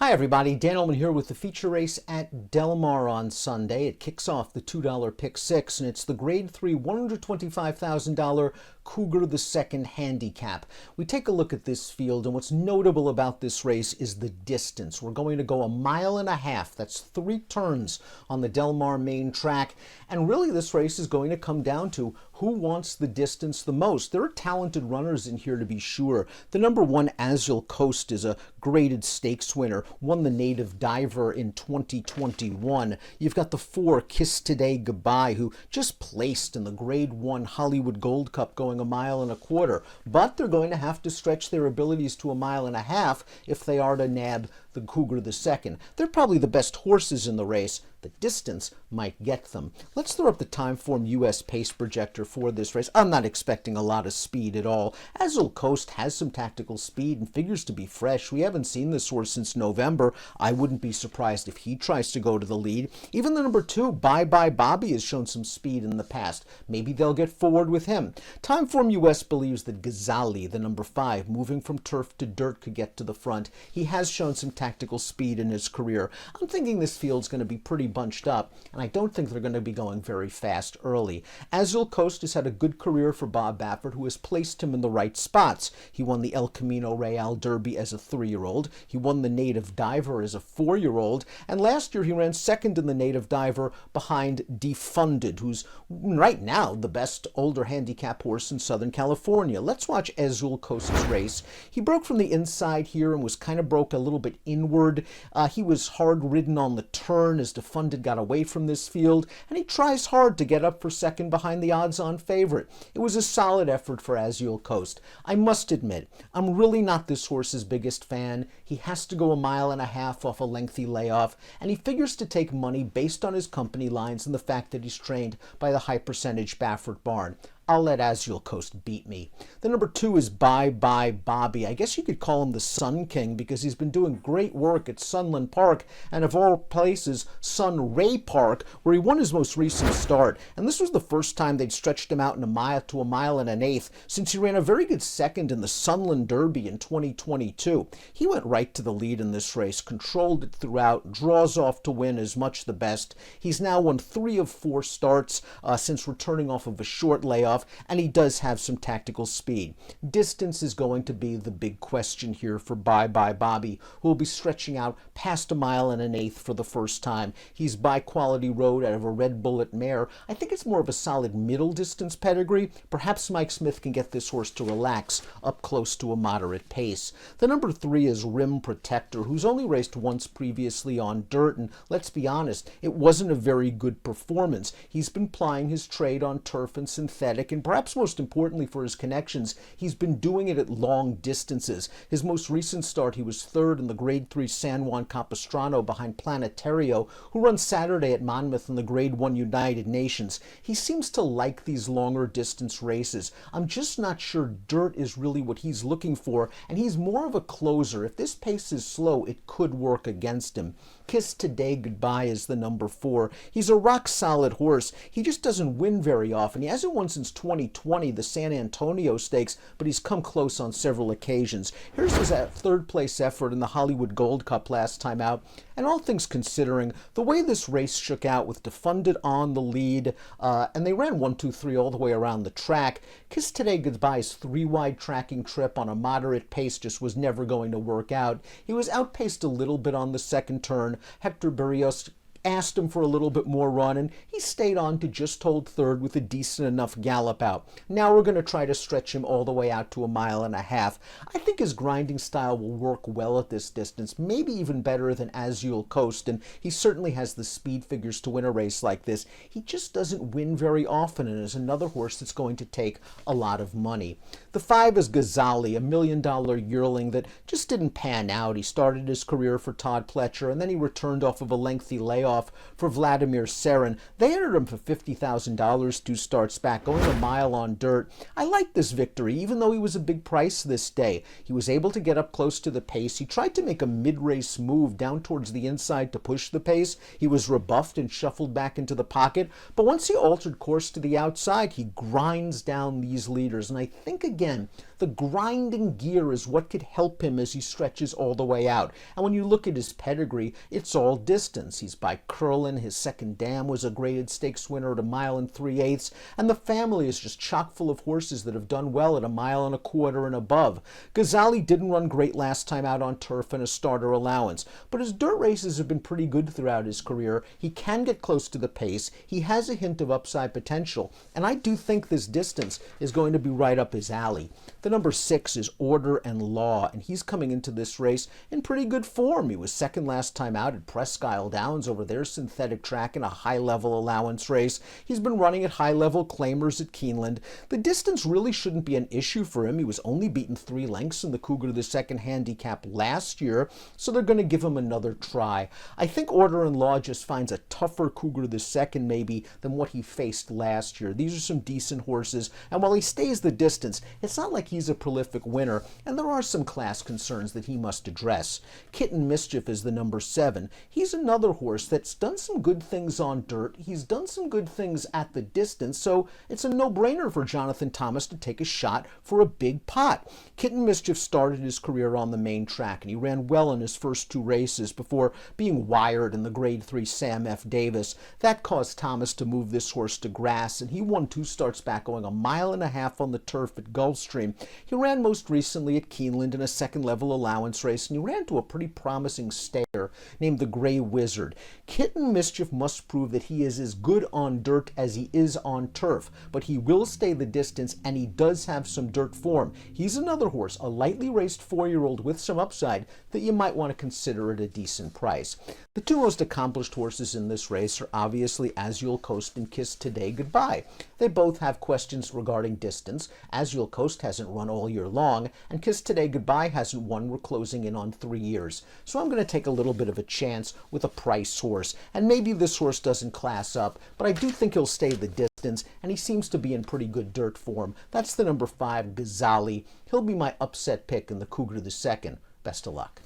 Hi everybody, Dan Illman here with the feature race at Del Mar on Sunday. It kicks off the $2 pick six, and it's the Grade 3 $125,000 Cougar II handicap. We take a look at this field, and what's notable about this race is the distance. We're going to go 1.5 miles. That's 3 turns on the Del Mar main track, and really this race is going to come down to who wants the distance the most. There are talented runners in here to be sure. The number 1 Azul Coast is a graded stakes winner, won the Native Diver in 2021. You've got the 4 Kiss Today Goodbye, who just placed in the Grade 1 Hollywood Gold Cup going 1.25 miles, but they're going to have to stretch their abilities to 1.5 miles if they are to nab the Cougar II. They're probably the best horses in the race. The distance might get them. Let's throw up the Timeform US pace projector for this race. I'm not expecting a lot of speed at all. Azul Coast has some tactical speed and figures to be fresh. We haven't seen this horse since November. I wouldn't be surprised if he tries to go to the lead. Even the number 2, Bye Bye Bobby, has shown some speed in the past. Maybe they'll get forward with him. Timeform US believes that Ghazali, the number 5, moving from turf to dirt, could get to the front. He has shown some tactical speed in his career. I'm thinking this field's going to be pretty bunched up, and I don't think they're going to be going very fast early. Azul Coast has had a good career for Bob Baffert, who has placed him in the right spots. He won the El Camino Real Derby as a 3-year-old. He won the Native Diver as a 4-year-old, and last year he ran second in the Native Diver behind Defunded, who's right now the best older handicap horse in Southern California. Let's watch Azul Coast's race. He broke from the inside here and was kind of broke a little bit inward. He was hard ridden on the turn as Defunded got away from this field, and he tries hard to get up for second behind the odds-on favorite. It was a solid effort for Azul Coast. I must admit, I'm really not this horse's biggest fan. He has to go 1.5 miles off a lengthy layoff, and he figures to take money based on his company lines and the fact that he's trained by the high-percentage Baffert barn. I'll let Azul Coast beat me. The number 2 is Bye Bye Bobby. I guess you could call him the Sun King because he's been doing great work at Sunland Park and, of all places, Sunray Park, where he won his most recent start. And this was the first time they'd stretched him out in 1 mile to 1.125 miles since he ran a very good second in the Sunland Derby in 2022. He went right to the lead in this race, controlled it throughout, draws off to win as much the best. He's now won 3 of 4 starts since returning off of a short layoff, and he does have some tactical speed. Distance is going to be the big question here for Bye Bye Bobby, who will be stretching out past 1.125 miles for the first time. He's by Quality Road out of a Red Bullet mare. I think it's more of a solid middle distance pedigree. Perhaps Mike Smith can get this horse to relax up close to a moderate pace. The number 3 is Rim Protector, who's only raced once previously on dirt, and let's be honest, it wasn't a very good performance. He's been plying his trade on turf and synthetic, and perhaps most importantly for his connections, he's been doing it at long distances. His most recent start, he was 3rd in the Grade 3 San Juan Capistrano behind Planetario, who runs Saturday at Monmouth in the Grade 1 United Nations. He seems to like these longer distance races. I'm just not sure dirt is really what he's looking for, and he's more of a closer. If this pace is slow, it could work against him. Kiss Today Goodbye is the number 4. He's a rock-solid horse. He just doesn't win very often. He hasn't won since 2020, the San Antonio Stakes, but he's come close on several occasions. Here's his 3rd-place effort in the Hollywood Gold Cup last time out. And all things considering, the way this race shook out with Defunded on the lead, and they ran 1, 2, 3 all the way around the track, Kiss Today Goodbye's 3-wide tracking trip on a moderate pace just was never going to work out. He was outpaced a little bit on the second turn. Hector Berrios asked him for a little bit more run, and he stayed on to just hold 3rd with a decent enough gallop out. Now we're going to try to stretch him all the way out to 1.5 miles. I think his grinding style will work well at this distance, maybe even better than Azul Coast, and he certainly has the speed figures to win a race like this. He just doesn't win very often, and is another horse that's going to take a lot of money. The 5 is Ghazali, a $1 million yearling that just didn't pan out. He started his career for Todd Pletcher, and then he returned off of a lengthy layoff off for Vladimir Serin. They entered him for $50,000 2 starts back, going a mile on dirt. I like this victory, even though he was a big price this day. He was able to get up close to the pace. He tried to make a mid-race move down towards the inside to push the pace. He was rebuffed and shuffled back into the pocket, but once he altered course to the outside, he grinds down these leaders. And I think, again, the grinding gear is what could help him as he stretches all the way out. And when you look at his pedigree, it's all distance. He's by Curlin. His second dam was a graded stakes winner at 1 3/8, and the family is just chock full of horses that have done well at 1 1/4 and above. Ghazali didn't run great last time out on turf and a starter allowance, but his dirt races have been pretty good throughout his career. He can get close to the pace. He has a hint of upside potential, and I do think this distance is going to be right up his alley. The number 6 is Order and Law, and he's coming into this race in pretty good form. He was second last time out at Presque Isle Downs over their synthetic track in a high-level allowance race. He's been running at high-level claimers at Keeneland. The distance really shouldn't be an issue for him. He was only beaten 3 lengths in the Cougar II handicap last year, so they're going to give him another try. I think Order and Law just finds a tougher Cougar II maybe than what he faced last year. These are some decent horses, and while he stays the distance, it's not like he's a prolific winner, and there are some class concerns that he must address. Kitten Mischief is the number 7. He's another horse that's done some good things on dirt. He's done some good things at the distance, so it's a no-brainer for Jonathan Thomas to take a shot for a big pot. Kitten Mischief started his career on the main track, and he ran well in his first 2 races before being wired in the Grade 3 Sam F. Davis. That caused Thomas to move this horse to grass, and he won 2 starts back, going 1.5 miles on the turf at Gulfstream. He ran most recently at Keeneland in a second-level allowance race, and he ran to a pretty promising stayer named the Grey Wizard. Kitten Mischief must prove that he is as good on dirt as he is on turf, but he will stay the distance, and he does have some dirt form. He's another horse, a lightly raced 4-year-old with some upside that you might want to consider at a decent price. The 2 most accomplished horses in this race are obviously Azul Coast and Kiss Today Goodbye. They both have questions regarding distance. Azul Coast hasn't run all year long, and Kiss Today Goodbye hasn't won. We're closing in on 3 years. So I'm going to take a little bit of a chance with a price horse, and maybe this horse doesn't class up, but I do think he'll stay the distance, and he seems to be in pretty good dirt form. That's the number 5, Ghazali. He'll be my upset pick in the Cougar II. Best of luck.